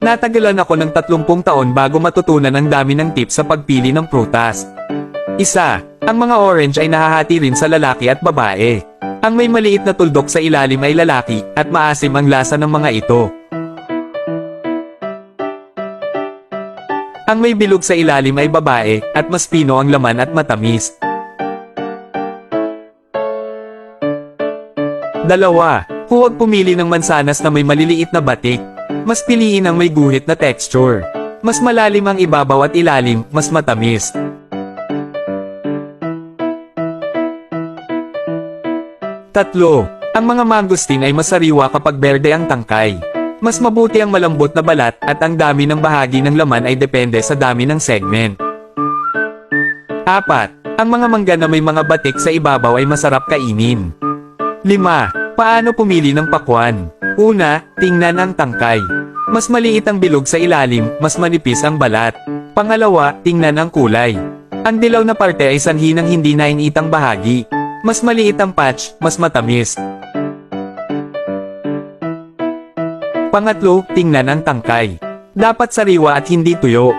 Natagalan ako ng 30 taon bago matutunan ang dami ng tips sa pagpili ng prutas. Isa, ang mga orange ay nahahati rin sa lalaki at babae. Ang may maliit na tuldok sa ilalim ay lalaki, at maasim ang lasa ng mga ito. Ang may bilog sa ilalim ay babae, at mas pino ang laman at matamis. Dalawa, huwag pumili ng mansanas na may maliliit na batik. Mas piliin ang may guhit na texture. Mas malalim ang ibabaw at ilalim, mas matamis. Tatlo, ang mga mangosteen ay masariwa kapag berde ang tangkay. Mas mabuti ang malambot na balat, at ang dami ng bahagi ng laman ay depende sa dami ng segment. Apat, ang mga mangga na may mga batik sa ibabaw ay masarap kainin. 5. Paano pumili ng pakwan? Una, tingnan ang tangkay. Mas maliit ang bilog sa ilalim, mas manipis ang balat. Pangalawa, tingnan ang kulay. Ang dilaw na parte ay sanhi ng hindi nainitang bahagi. Mas maliit ang patch, mas matamis. Pangatlo, tingnan ang tangkay. Dapat sariwa at hindi tuyo.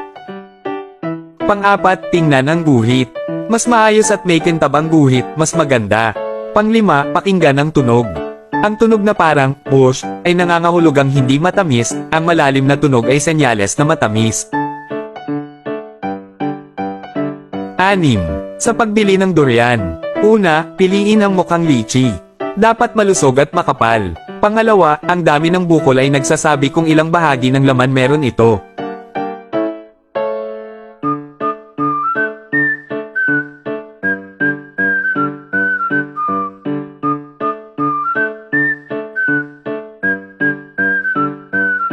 Pang-apat, tingnan ang guhit. Mas maayos at may kintab ang guhit, mas maganda. Pang-lima, pakinggan ang tunog. Ang tunog na parang "whoosh" ay nangangahulugang hindi matamis, ang malalim na tunog ay senyales na matamis. 6. Sa pagbili ng durian. Una, piliin ang mukhang lychee. Dapat malusog at makapal. Pangalawa, ang dami ng bukol ay nagsasabi kung ilang bahagi ng laman meron ito.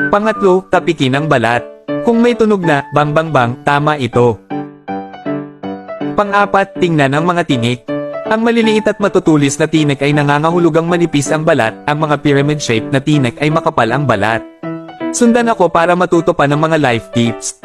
Pangatlo, tapikin ang balat. Kung may tunog na bang bang bang, tama ito. Pang-apat, tingnan ang mga tinik. Ang maliliit at matutulis na tinik ay nangangahulugang manipis ang balat, ang mga pyramid shape na tinik ay makapal ang balat. Sundan ako para matuto pa ng mga life tips.